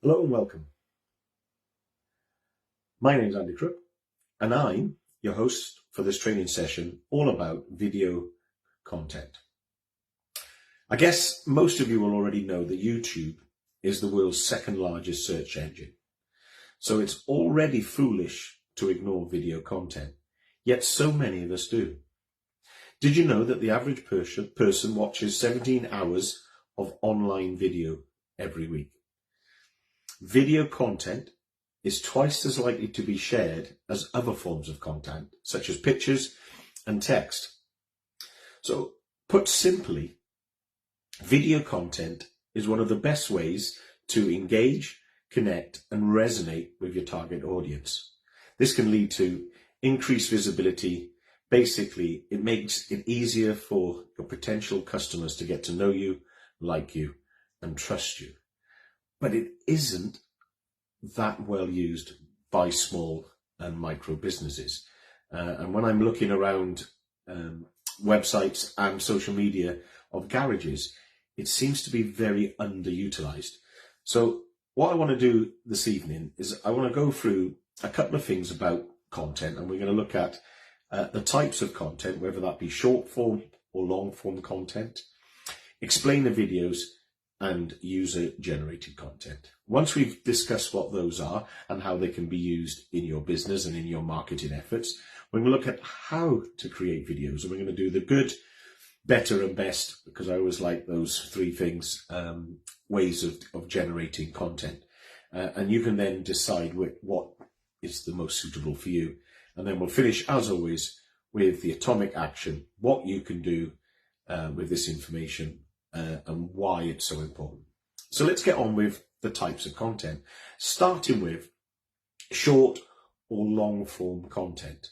Hello and welcome. My name is Andy Crook and I'm your host for this training session all about video content. I guess most of you will already know that YouTube is the world's second largest search engine. So it's already foolish to ignore video content, yet so many of us do. Did you know that the average person watches 17 hours of online video every week? Video content is twice as likely to be shared as other forms of content, such as pictures and text. So, put simply, video content is one of the best ways to engage, connect, and resonate with your target audience. This can lead to increased visibility. Basically, it makes it easier for your potential customers to get to know you, like you, and trust you. But it isn't that well used by small and micro businesses. And when I'm looking around websites and social media of garages, it seems to be very underutilized. So what I want to do this evening is I want to go through a couple of things about content, and we're going to look at the types of content, whether that be short form or long form content, explain the videos, and user-generated content. Once we've discussed what those are and how they can be used in your business and in your marketing efforts, we're going to look at how to create videos, and we're going to do the good, better, and best, because I always like those three things, ways of generating content. And you can then decide what is the most suitable for you. And then we'll finish, as always, with the atomic action, what you can do with this information, and why it's so important. So let's get on with the types of content, starting with short or long form content.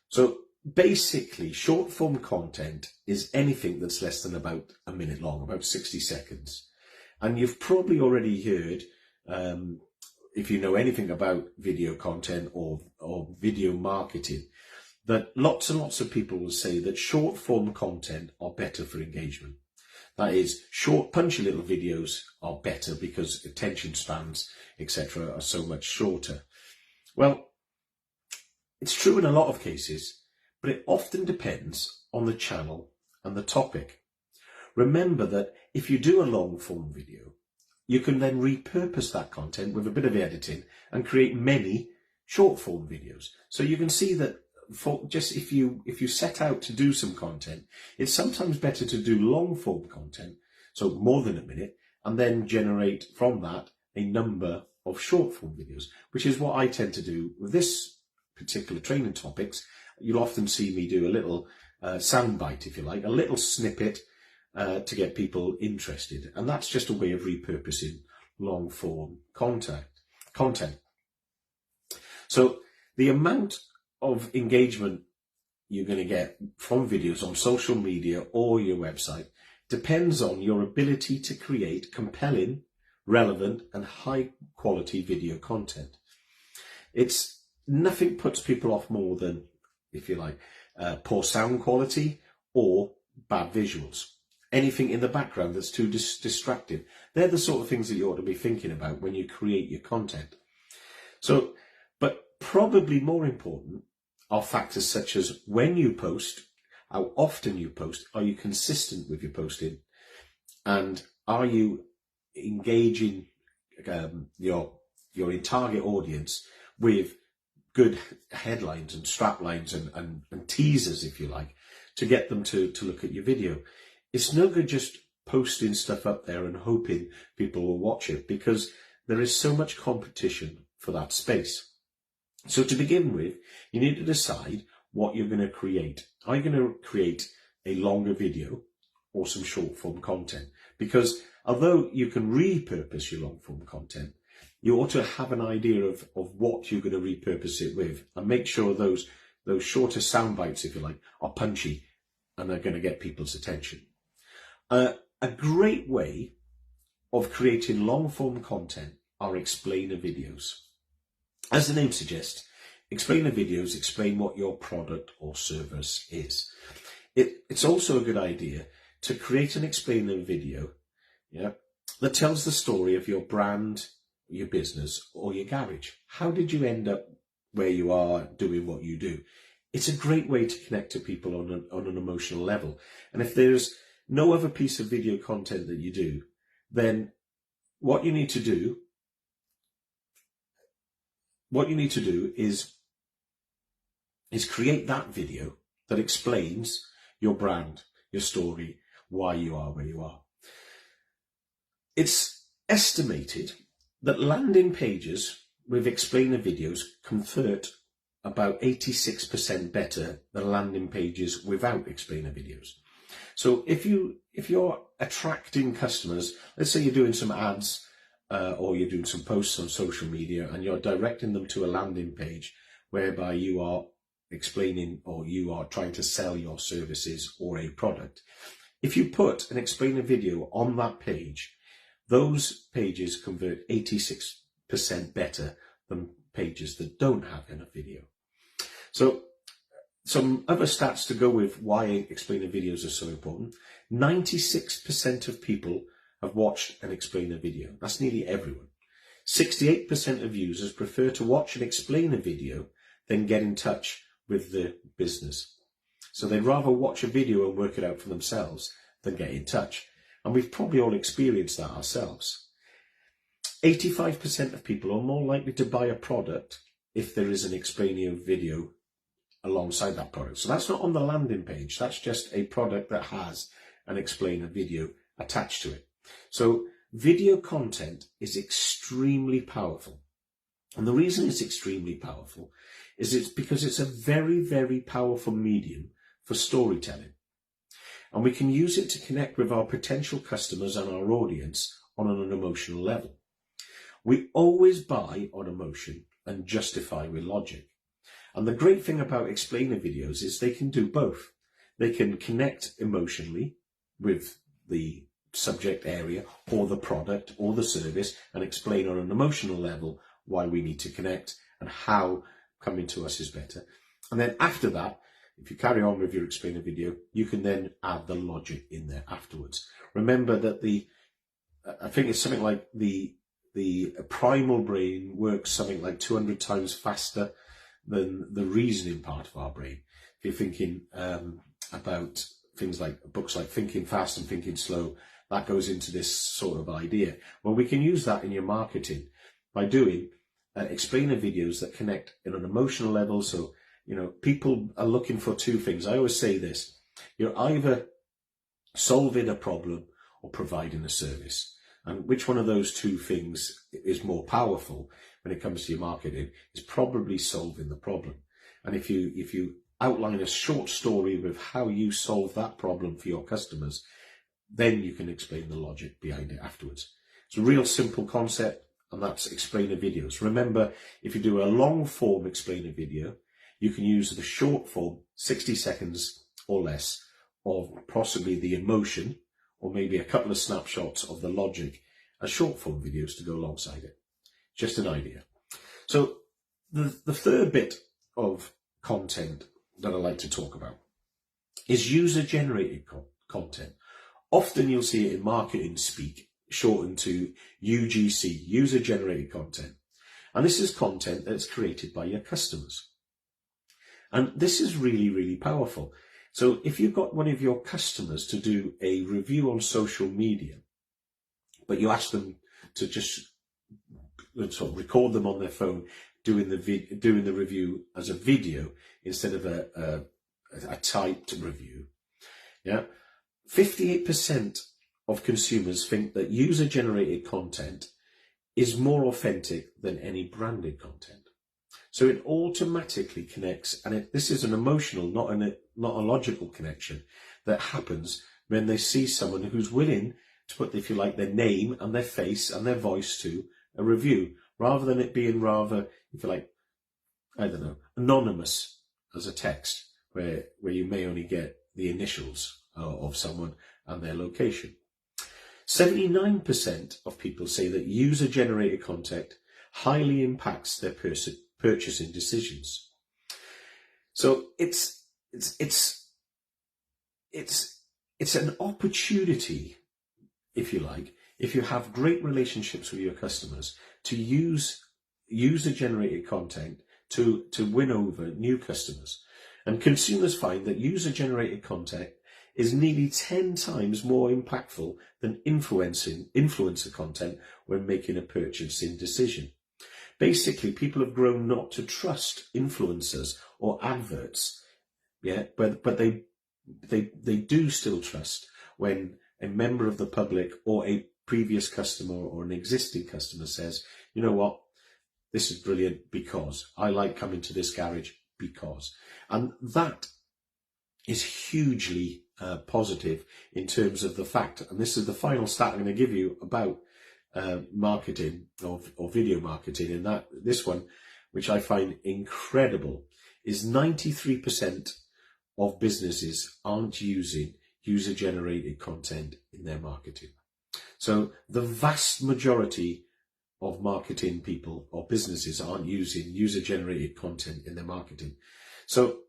So basically, short form content is anything that's less than about a minute long, about 60 seconds. And you've probably already heard, if you know anything about video content or video marketing, that lots and lots of people will say that short form content are better for engagement. That is, short, punchy little videos are better because attention spans, etc., are so much shorter. Well, it's true in a lot of cases, but it often depends on the channel and the topic. Remember that if you do a long form video, you can then repurpose that content with a bit of editing and create many short form videos. So you can see that if you set out to do some content, it's sometimes better to do long form content, so more than a minute, and then generate from that a number of short form videos, which is what I tend to do with this particular training topics. You'll often see me do a little soundbite, if you like, a little snippet to get people interested, and that's just a way of repurposing long form content. So the amount of engagement you're going to get from videos on social media or your website depends on your ability to create compelling, relevant, and high quality video content. It's nothing puts people off more than, if you like, poor sound quality or bad visuals. Anything in the background that's too distracting. They're the sort of things that you ought to be thinking about when you create your content. So, but probably more important are factors such as when you post, how often you post, are you consistent with your posting, and are you engaging your target audience with good headlines and straplines and teasers, if you like, to get them to look at your video. It's no good just posting stuff up there and hoping people will watch it, because there is so much competition for that space. So to begin with, you need to decide what you're going to create. Are you going to create a longer video or some short form content? Because although you can repurpose your long form content, you ought to have an idea of what you're going to repurpose it with, and make sure those shorter sound bites, if you like, are punchy and are going to get people's attention. A great way of creating long form content are explainer videos. As the name suggests, explainer videos explain what your product or service is. It's also a good idea to create an explainer video, that tells the story of your brand your business or your garage? How did you end up where you are doing what you do? It's a great way to connect to people on an emotional level. And if there's no other piece of video content that you do, then what you need to do is create that video that explains your brand, your story, why you are where you are. It's estimated that landing pages with explainer videos convert about 86% better than landing pages without explainer videos. So if you're attracting customers, let's say you're doing some ads or you're doing some posts on social media and you're directing them to a landing page whereby you are explaining or you are trying to sell your services or a product. If you put an explainer video on that page, those pages convert 86% better than pages that don't have enough video. So some other stats to go with why explainer videos are so important. 96% of people have watched an explainer video. That's nearly everyone. 68% of users prefer to watch an explainer video than get in touch with the business. So they'd rather watch a video and work it out for themselves than get in touch. And we've probably all experienced that ourselves. 85% of people are more likely to buy a product if there is an explainer video alongside that product. So that's not on the landing page. That's just a product that has an explainer video attached to it. So video content is extremely powerful. And the reason it's extremely powerful is it's because it's a very, very powerful medium for storytelling. And we can use it to connect with our potential customers and our audience on an emotional level. We always buy on emotion and justify with logic. And the great thing about explainer videos is they can do both. They can connect emotionally with the subject area or the product or the service and explain on an emotional level why we need to connect and how coming to us is better. And then after that, if you carry on with your explainer video, you can then add the logic in there afterwards. Remember that I think it's something like the primal brain works something like 200 times faster than the reasoning part of our brain. If you're thinking about things like books like Thinking Fast and Thinking Slow, that goes into this sort of idea. Well, we can use that in your marketing by doing explainer videos that connect in an emotional level. So, people are looking for two things. I always say this: you're either solving a problem or providing a service. And which one of those two things is more powerful when it comes to your marketing is probably solving the problem. And if you outline a short story with how you solve that problem for your customers, then you can explain the logic behind it afterwards. It's a real simple concept, and that's explainer videos. Remember, if you do a long form explainer video, you can use the short form, 60 seconds or less, of possibly the emotion, or maybe a couple of snapshots of the logic as short form videos to go alongside it. Just an idea. So the third bit of content that I like to talk about is user-generated content. Often you'll see it in marketing speak, shortened to UGC, user-generated content. And this is content that's created by your customers. And this is really, really powerful. So if you've got one of your customers to do a review on social media, but you ask them to just sort of record them on their phone doing the review as a video instead of a typed review, 58% of consumers think that user-generated content is more authentic than any branded content. So it automatically connects, and this is an emotional, not a logical connection that happens when they see someone who's willing to put, if you like, their name and their face and their voice to a review, rather than it being rather, if you like, anonymous as a text, where you may only get the initials of someone and their location. 79% of people say that user-generated content highly impacts their purchasing decisions. So it's an opportunity, if you like, if you have great relationships with your customers, to use user-generated content to win over new customers. And consumers find that user-generated content is nearly 10 times more impactful than influencer content when making a purchasing decision. Basically, people have grown not to trust influencers or adverts, but they do still trust when a member of the public or a previous customer or an existing customer says, you know what, this is brilliant because I like coming to this garage because. And that is hugely positive in terms of the fact, and this is the final stat I'm going to give you about marketing or video marketing, and that this one, which I find incredible, is 93% of businesses aren't using user-generated content in their marketing. So the vast majority of marketing people or businesses aren't using user-generated content in their marketing. So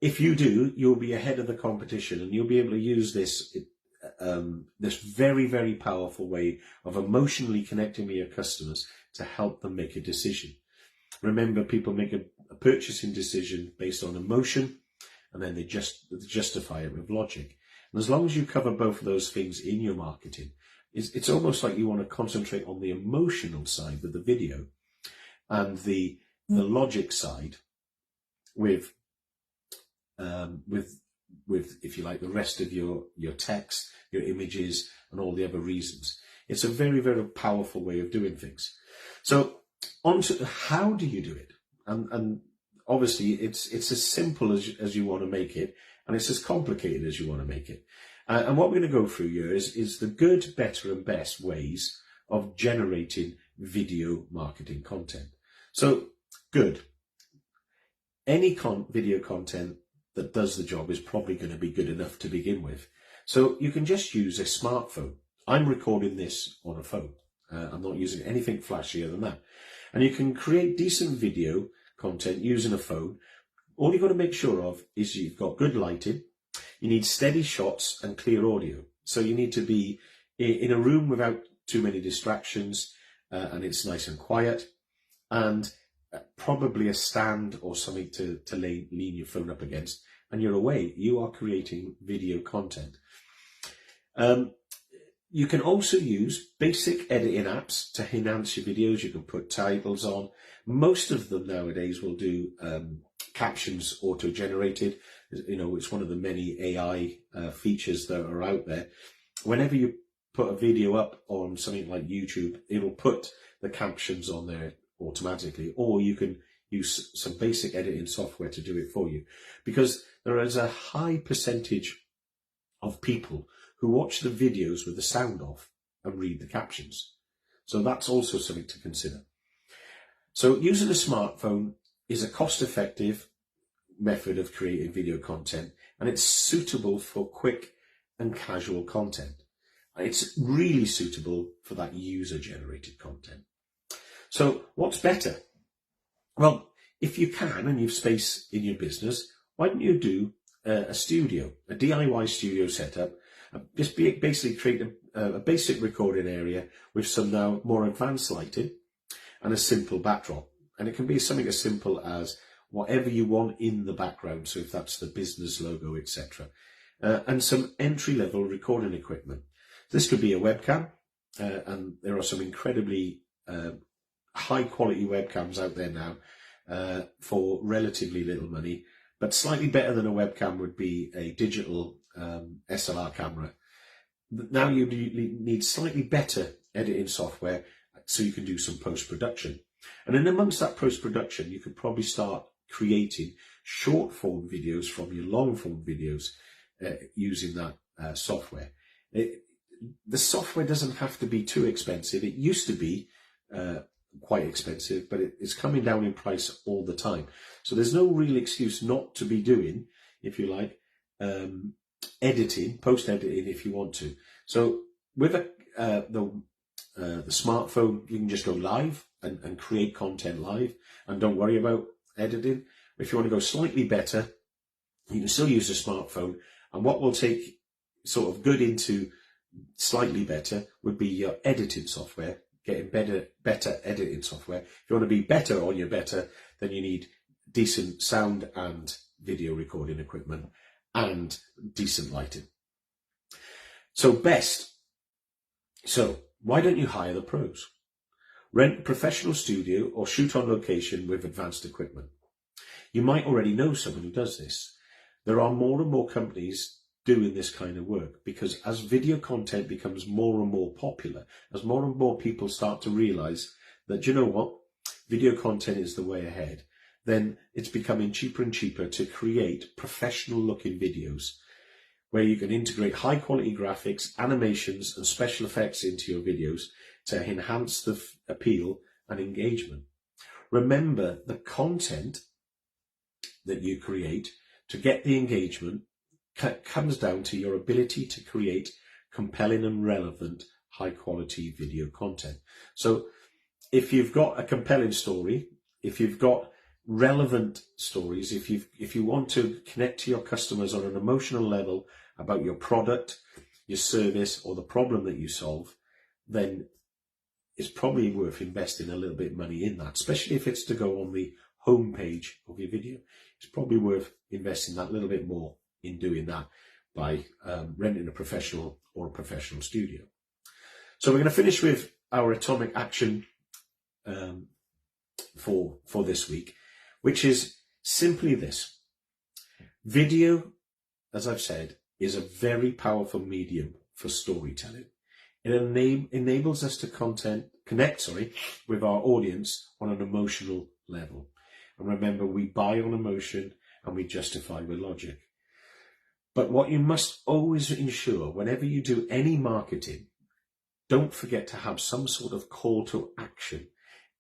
if you do, you'll be ahead of the competition, and you'll be able to use this this very, very powerful way of emotionally connecting with your customers to help them make a decision. Remember, people make a purchasing decision based on emotion, and then they just justify it with logic. And as long as you cover both of those things in your marketing, it's almost like you want to concentrate on the emotional side with the video and the logic side with if you like, the rest of your text, your images, and all the other reasons. It's a very, very powerful way of doing things. So on to how do you do it? And obviously it's as simple as you want to make it, and it's as complicated as you want to make it. And what we're going to go through here is the good, better, and best ways of generating video marketing content. So good. Any video content that does the job is probably going to be good enough to begin with. So you can just use a smartphone. I'm recording this on a phone. I'm not using anything flashier than that. And you can create decent video content using a phone. All you've got to make sure of is you've got good lighting. You need steady shots and clear audio. So you need to be in a room without too many distractions, and it's nice and quiet, and probably a stand or something to lean your phone up against, and you're away. You are creating video content. You can also use basic editing apps to enhance your videos. You can put titles on. Most of them nowadays will do captions auto-generated. You know, it's one of the many AI features that are out there. Whenever you put a video up on something like YouTube, it'll put the captions on there automatically, or you can use some basic editing software to do it for you, because there is a high percentage of people who watch the videos with the sound off and read the captions. So that's also something to consider. So using a smartphone is a cost-effective method of creating video content, and it's suitable for quick and casual content. It's really suitable for that user-generated content. So what's better? Well, if you can and you've space in your business, why don't you do a studio, a DIY studio setup? Just basically create a basic recording area with some now more advanced lighting and a simple backdrop. And it can be something as simple as whatever you want in the background. So if that's the business logo, etc. And some entry-level recording equipment. This could be a webcam, and there are some incredibly high-quality webcams out there now for relatively little money. But slightly better than a webcam would be a digital SLR camera. Now you need slightly better editing software so you can do some post-production. And in amongst that post-production, you could probably start creating short-form videos from your long-form videos using that software. The software doesn't have to be too expensive. It used to be quite expensive, but it's coming down in price all the time. So there's no real excuse not to be doing, if you like, editing, post-editing if you want to. So with the smartphone, you can just go live and create content live and don't worry about editing. If you want to go slightly better, you can still use a smartphone, and what will take sort of good into slightly better would be your editing software, getting better editing software. If you want to be better on your better, then you need decent sound and video recording equipment and decent lighting. So best. So why don't you hire the pros? Rent a professional studio or shoot on location with advanced equipment. You might already know someone who does this. There are more and more companies doing this kind of work, because as video content becomes more and more popular, as more and more people start to realize that, you know what, video content is the way ahead, then it's becoming cheaper and cheaper to create professional looking videos where you can integrate high quality graphics, animations and special effects into your videos to enhance the appeal and engagement. Remember, the content that you create to get the engagement comes down to your ability to create compelling and relevant high quality video content. So if you've got a compelling story, if you've got relevant stories, if you want to connect to your customers on an emotional level about your product, your service or the problem that you solve, then it's probably worth investing a little bit of money in that, especially if it's to go on the home page of your video. It's probably worth investing that little bit more in doing that by renting a professional or a professional studio. So we're going to finish with our atomic action for this week, which is simply this. Video, as I've said, is a very powerful medium for storytelling. It enables us to connect with our audience on an emotional level. And remember, we buy on emotion and we justify with logic. But what you must always ensure whenever you do any marketing, don't forget to have some sort of call to action.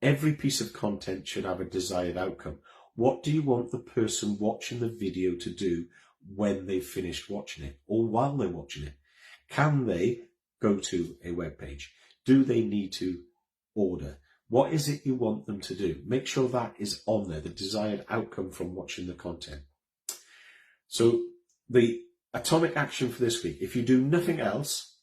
Every piece of content should have a desired outcome. What do you want the person watching the video to do when they've finished watching it or while they're watching it? Can they go to a web page? Do they need to order? What is it you want them to do? Make sure that is on there, the desired outcome from watching the content. So the atomic action for this week, if you do nothing else,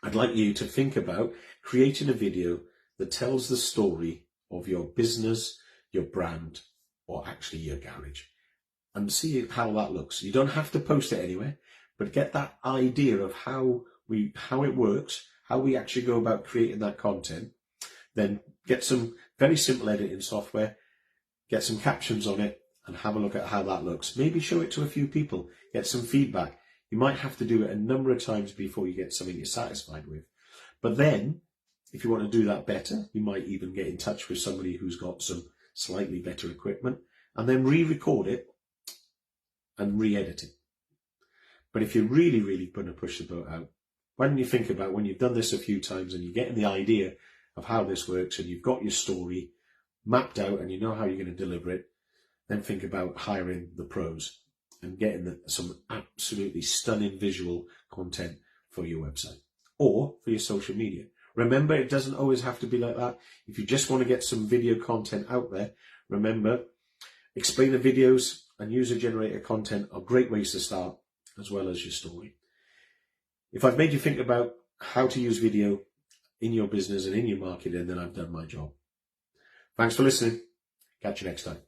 I'd like you to think about creating a video that tells the story of your business, your brand, or actually your garage, and see how that looks. You don't have to post it anywhere, but get that idea of how it works, how we actually go about creating that content. Then get some very simple editing software, get some captions on it, and have a look at how that looks. Maybe show it to a few people, get some feedback. You might have to do it a number of times before you get something you're satisfied with. But then, if you want to do that better, you might even get in touch with somebody who's got some slightly better equipment and then re-record it and re-edit it. But if you're really, really going to push the boat out, why don't you think about when you've done this a few times and you're getting the idea of how this works and you've got your story mapped out and you know how you're going to deliver it, then think about hiring the pros and getting some absolutely stunning visual content for your website or for your social media. Remember, it doesn't always have to be like that. If you just want to get some video content out there, remember, explainer videos and user-generated content are great ways to start, as well as your story. If I've made you think about how to use video in your business and in your marketing, then I've done my job. Thanks for listening. Catch you next time.